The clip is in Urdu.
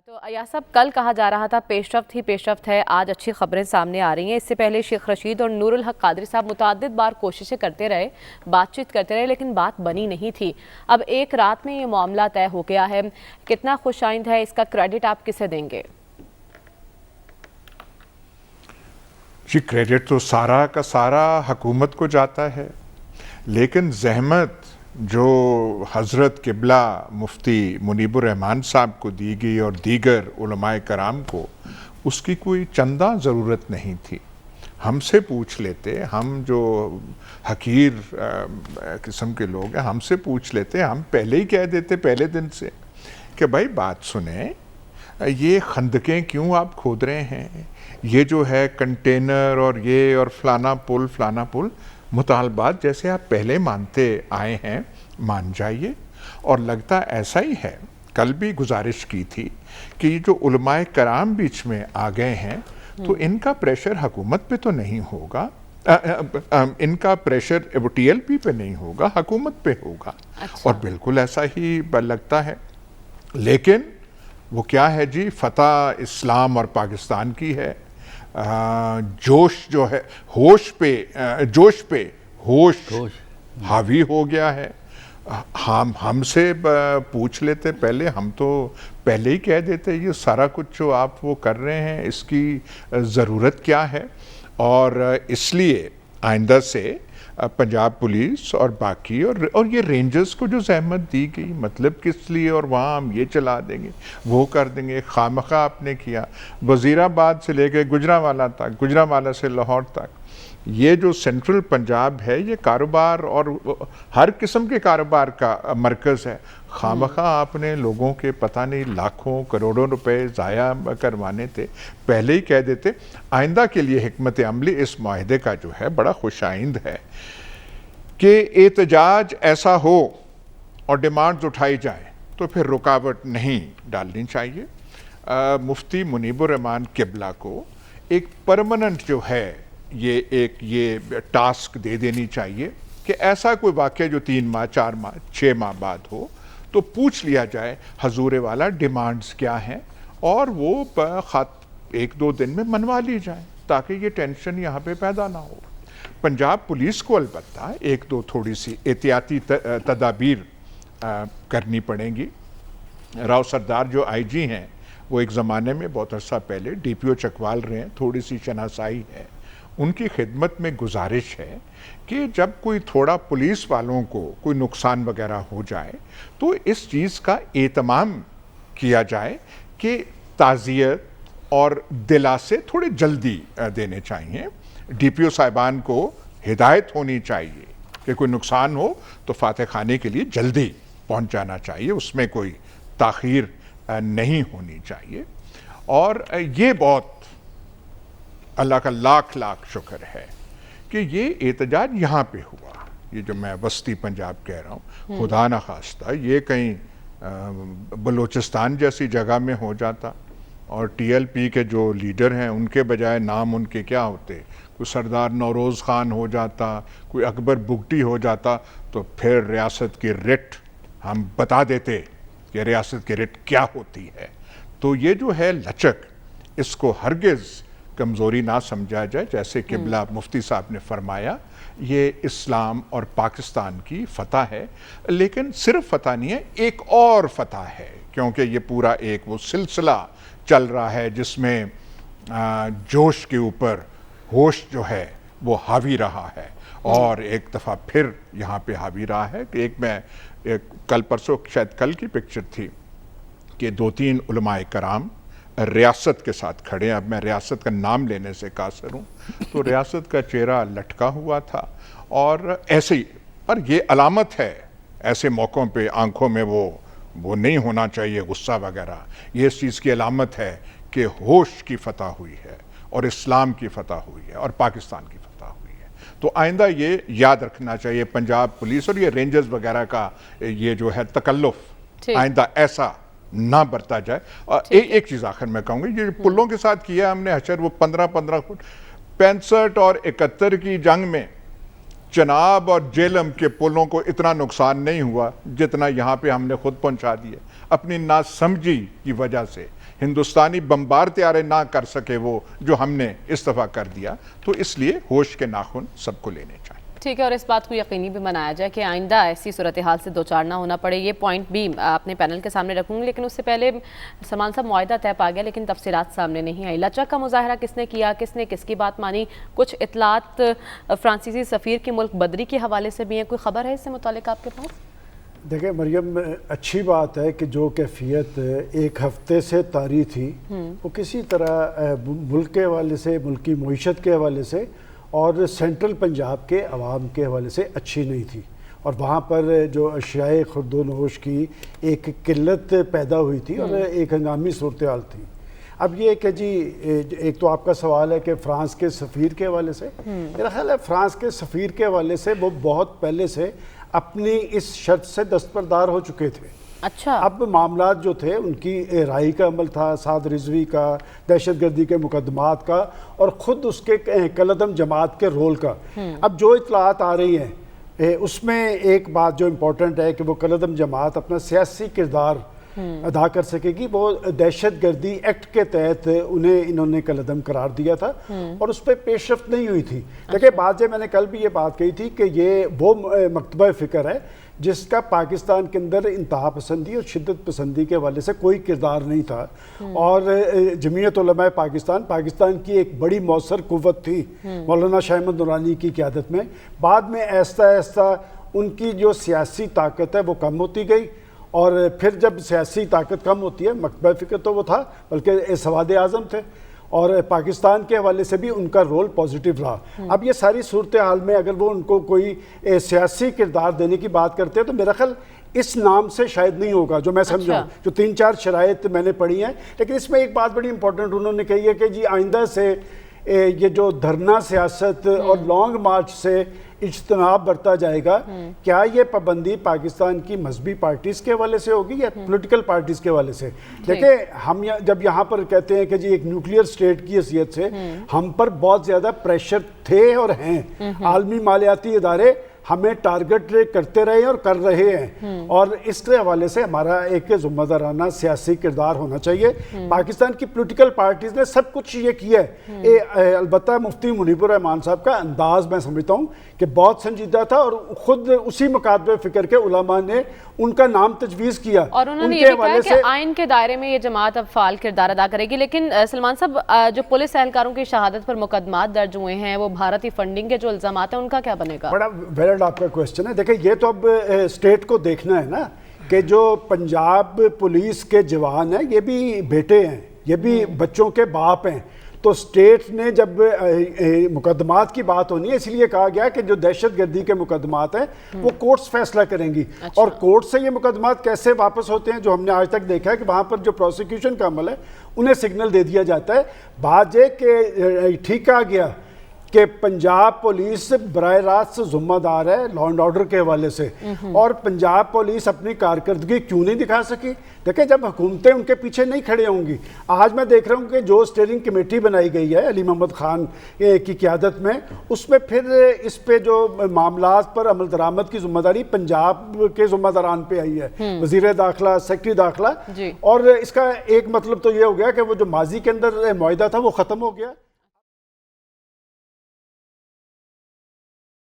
تو ایاز صاحب، کل کہا جا رہا تھا پیش رفت ہی پیش رفت ہے، آج اچھی خبریں سامنے آ رہی ہیں۔ اس سے پہلے شیخ رشید اور نور الحق قادری صاحب متعدد بار کوششیں کرتے رہے، بات چیت کرتے رہے، لیکن بات بنی نہیں تھی۔ اب ایک رات میں یہ معاملہ طے ہو گیا ہے۔ کتنا خوش آئند ہے، اس کا کریڈٹ آپ کسے دیں گے؟ جی، کریڈٹ تو سارا کا سارا حکومت کو جاتا ہے، لیکن زحمت جو حضرت قبلہ مفتی منیب الرحمان صاحب کو دی گئی اور دیگر علماء کرام کو، اس کی کوئی چندہ ضرورت نہیں تھی۔ ہم سے پوچھ لیتے، ہم جو حقیر قسم کے لوگ ہیں، ہم سے پوچھ لیتے، ہم پہلے ہی کہہ دیتے پہلے دن سے کہ بھائی بات سنیں، یہ خندقیں کیوں آپ کھود رہے ہیں؟ یہ جو ہے کنٹینر اور یہ اور فلانا پل مطالبات جیسے آپ پہلے مانتے آئے ہیں، مان جائیے۔ اور لگتا ایسا ہی ہے، کل بھی گزارش کی تھی کہ یہ جو علماء کرام بیچ میں آ گئے ہیں تو ان کا پریشر حکومت پہ تو نہیں ہوگا، ان کا پریشر ٹی ایل پی پہ نہیں ہوگا، حکومت پہ ہوگا۔ اور بالکل ایسا ہی لگتا ہے، لیکن وہ کیا ہے جی، فتح اسلام اور پاکستان کی ہے۔ جوش جو ہے، جوش پہ ہوش حاوی ہو گیا ہے۔ ہم سے پوچھ لیتے پہلے، ہم تو پہلے ہی کہہ دیتے یہ سارا کچھ جو آپ وہ کر رہے ہیں اس کی ضرورت کیا ہے۔ اور اس لیے آئندہ سے پنجاب پولیس اور باقی اور یہ رینجرز کو جو زحمت دی گئی، مطلب کس لیے، اور وہاں ہم یہ چلا دیں گے، وہ کر دیں گے، خامخواہ آپ نے کیا۔ وزیرآباد سے لے کے گجرانوالہ تک، گجرانوالہ سے لاہور تک، یہ جو سینٹرل پنجاب ہے یہ کاروبار اور ہر قسم کے کاروبار کا مرکز ہے۔ خامخواہ آپ نے لوگوں کے پتہ نہیں لاکھوں کروڑوں روپے ضائع کروانے تھے، پہلے ہی کہہ دیتے۔ آئندہ کے لیے حکمت عملی اس معاہدے کا جو ہے بڑا خوش آئند ہے کہ احتجاج ایسا ہو اور ڈیمانڈز اٹھائی جائیں تو پھر رکاوٹ نہیں ڈالنی چاہیے۔ مفتی منیب الرحمان قبلہ کو ایک پرماننٹ جو ہے یہ ٹاسک دے دینی چاہیے کہ ایسا کوئی واقعہ جو 3 ماہ 4 ماہ 6 ماہ بعد ہو تو پوچھ لیا جائے حضور والا ڈیمانڈز کیا ہیں، اور وہ خط 1-2 دن میں منوا لی جائیں تاکہ یہ ٹینشن یہاں پہ پیدا نہ ہو۔ پنجاب پولیس کو البتہ 1-2 تھوڑی سی احتیاطی تدابیر کرنی پڑیں گی۔ راؤ سردار جو آئی جی ہیں، وہ ایک زمانے میں بہت عرصہ پہلے ڈی پی او چکوال رہے ہیں، تھوڑی سی شناسائی ہے۔ ان کی خدمت میں گزارش ہے کہ جب کوئی تھوڑا پولیس والوں کو کوئی نقصان وغیرہ ہو جائے تو اس چیز کا اہتمام کیا جائے کہ تعزیت اور دلاسے تھوڑے جلدی دینے چاہیے۔ ڈی پی او صاحبان کو ہدایت ہونی چاہیے کہ کوئی نقصان ہو تو فاتح خانے کے لیے جلدی پہنچ جانا چاہیے، اس میں کوئی تاخیر نہیں ہونی چاہیے۔ اور یہ بہت اللہ کا لاکھ شکر ہے کہ یہ احتجاج یہاں پہ ہوا، یہ جو میں وسطی پنجاب کہہ رہا ہوں، خدا نخواستہ یہ کہیں بلوچستان جیسی جگہ میں ہو جاتا اور ٹی ایل پی کے جو لیڈر ہیں ان کے بجائے نام ان کے کیا ہوتے، کوئی سردار نوروز خان ہو جاتا، کوئی اکبر بگٹی ہو جاتا، تو پھر ریاست کی رٹ ہم بتا دیتے کہ ریاست کی رٹ کیا ہوتی ہے۔ تو یہ جو ہے لچک، اس کو ہرگز کمزوری نہ سمجھا جائے۔ جیسے قبلہ مفتی صاحب نے فرمایا، یہ اسلام اور پاکستان کی فتح ہے، لیکن صرف فتح نہیں ہے، ایک اور فتح ہے، کیونکہ یہ پورا ایک وہ سلسلہ چل رہا ہے جس میں جوش کے اوپر ہوش جو ہے وہ حاوی رہا ہے، اور ایک دفعہ پھر یہاں پہ حاوی رہا ہے کہ کل پرسوں شاید کل کی پکچر تھی کہ 2-3 علماء کرام ریاست کے ساتھ کھڑے ہیں۔ اب میں ریاست کا نام لینے سے قاصر ہوں، تو ریاست کا چہرہ لٹکا ہوا تھا، اور ایسے ہی، پر یہ علامت ہے ایسے موقعوں پہ آنکھوں میں وہ نہیں ہونا چاہیے غصہ وغیرہ، یہ اس چیز کی علامت ہے کہ ہوش کی فتح ہوئی ہے اور اسلام کی فتح ہوئی ہے اور پاکستان کی فتح ہوئی ہے۔ تو آئندہ یہ یاد رکھنا چاہیے پنجاب پولیس اور یہ رینجرز وغیرہ کا یہ جو ہے تکلف آئندہ ایسا نہ برتا جائے۔ اور ایک چیز آخر میں کہوں گی، یہ پلوں کے ساتھ کیا ہم نے حشر، وہ 15 فٹ 65 اور 71 کی جنگ میں چناب اور جیلم کے پلوں کو اتنا نقصان نہیں ہوا جتنا یہاں پہ ہم نے خود پہنچا دیے اپنی ناسمجھی کی وجہ سے. ہندوستانی بمبار طیارے نہ کر سکے وہ جو ہم نے اس دفعہ کر دیا. تو اس لیے ہوش کے ناخن سب کو لینے چاہیے. ٹھیک ہے، اور اس بات کو یقینی بھی بنایا جائے کہ آئندہ ایسی صورتحال سے دوچار نہ ہونا پڑے. یہ پوائنٹ بھی اپنے پینل کے سامنے رکھوں گی، لیکن اس سے پہلے سلمان صاحب معاہدہ طے پا گیا لیکن تفصیلات سامنے نہیں آئی. لچک کا مظاہرہ کس نے کیا، کس نے کس کی بات مانی؟ کچھ اطلاعات فرانسیسی سفیر کی ملک بدری کے حوالے سے بھی ہیں. کوئی خبر ہے اس سے متعلق آپ کے پاس؟ دیکھیں مریم، اچھی بات ہے کہ جو کیفیت ایک ہفتے سے طاری تھی وہ کسی طرح ملک کے حوالے سے، ملکی معیشت کے حوالے سے اور سینٹرل پنجاب کے عوام کے حوالے سے اچھی نہیں تھی. اور وہاں پر جو اشیاء خورد و نوش کی ایک قلت پیدا ہوئی تھی اور ایک ہنگامی صورتحال تھی. اب یہ کہ جی ایک تو آپ کا سوال ہے کہ فرانس کے سفیر کے حوالے سے، میرا خیال ہے فرانس کے سفیر کے حوالے سے وہ بہت پہلے سے اپنی اس شرط سے دستبردار ہو چکے تھے. اچھا، اب معاملات جو تھے ان کی رہائی کا عمل تھا، سعد رضوی کا، دہشت گردی کے مقدمات کا اور خود اس کے کالعدم جماعت کے رول کا. اب جو اطلاعات آ رہی ہیں اس میں ایک بات جو امپورٹنٹ ہے کہ وہ کالعدم جماعت اپنا سیاسی کردار ادا کر سکے گی. وہ دہشت گردی ایکٹ کے تحت انہوں نے کالعدم قرار دیا تھا اور اس پہ پیش رفت نہیں ہوئی تھی. دیکھیں بات میں نے کل بھی یہ بات کہی تھی کہ یہ وہ مکتبہ فکر ہے جس کا پاکستان کے اندر انتہا پسندی اور شدت پسندی کے حوالے سے کوئی کردار نہیں تھا. اور جمعیت علماء پاکستان کی ایک بڑی مؤثر قوت تھی مولانا شاہ احمد نورانی کی قیادت میں. بعد میں آہستہ آہستہ ان کی جو سیاسی طاقت ہے وہ کم ہوتی گئی اور پھر جب سیاسی طاقت کم ہوتی ہے، مکتبہ فکر تو وہ تھا بلکہ سواد اعظم تھے اور پاکستان کے حوالے سے بھی ان کا رول پازیٹیو رہا. اب یہ ساری صورتحال میں اگر وہ ان کو کوئی سیاسی کردار دینے کی بات کرتے ہیں تو میرا خیال اس نام سے شاید نہیں ہوگا جو میں سمجھوں. جو 3-4 شرائط میں نے پڑھی ہیں، لیکن اس میں ایک بات بڑی امپورٹنٹ انہوں نے کہی ہے کہ جی آئندہ سے یہ جو دھرنا سیاست اور لانگ مارچ سے اجتناب برتا جائے گا. کیا یہ پابندی پاکستان کی مذہبی پارٹیز کے حوالے سے ہوگی یا پولیٹیکل پارٹیز کے حوالے سے؟ دیکھیں ہم جب یہاں پر کہتے ہیں کہ جی ایک نیوکلیئر سٹیٹ کی حیثیت سے ہم پر بہت زیادہ پریشر تھے اور ہیں. عالمی مالیاتی ادارے ہمیں ٹارگٹ کرتے رہے اور کر رہے ہیں اور اس کے حوالے سے ہمارا ایک ذمہ دارانہ سیاسی کردار ہونا چاہیے. پاکستان کی پولیٹیکل پارٹیز نے سب کچھ یہ کیا ہے. البتہ مفتی منیب الرحمان صاحب کا انداز میں سمجھتا ہوں کہ بہت سنجیدہ تھا اور خود اسی مکاتبہ فکر کے علماء نے ان کا نام تجویز کیا اور انہوں نے یہ بھی کہا کہ آئین کے دائرے میں یہ جماعت اب فعال کردار ادا کرے گی. لیکن سلمان صاحب، جو پولیس اہلکاروں کی شہادت پر مقدمات درج ہوئے ہیں، وہ بھارتی فنڈنگ کے جو الزامات ہیں، ان کا کیا بنے گا؟ بڑا ویلڈ آپ کا کوسچن ہے. دیکھیں یہ تو اب اسٹیٹ کو دیکھنا ہے نا کہ جو پنجاب پولیس کے جوان ہیں یہ بھی بیٹے ہیں، یہ بھی بچوں کے باپ ہیں. تو اسٹیٹ نے جب مقدمات کی بات ہونی ہے، اس لیے کہا گیا کہ جو دہشت گردی کے مقدمات ہیں وہ کورٹس فیصلہ کریں گی. اور کورٹ سے یہ مقدمات کیسے واپس ہوتے ہیں، جو ہم نے آج تک دیکھا ہے کہ وہاں پر جو پروسیکیوشن کا عمل ہے انہیں سگنل دے دیا جاتا ہے. بات یہ کہ ٹھیک کہا گیا کہ پنجاب پولیس براہ راست ذمہ دار ہے لا اینڈ آرڈر کے حوالے سے، اور پنجاب پولیس اپنی کارکردگی کیوں نہیں دکھا سکی؟ دیکھیں جب حکومتیں ان کے پیچھے نہیں کھڑے ہوں گی. آج میں دیکھ رہا ہوں کہ جو اسٹیئرنگ کمیٹی بنائی گئی ہے علی محمد خان کی قیادت میں، اس میں پھر اس پہ جو معاملات پر عمل درآمد کی ذمہ داری پنجاب کے ذمہ داران پہ آئی ہے، وزیر داخلہ، سیکرٹری داخلہ. اور اس کا ایک مطلب تو یہ ہو گیا کہ وہ جو ماضی کے اندر معاہدہ تھا وہ ختم ہو گیا.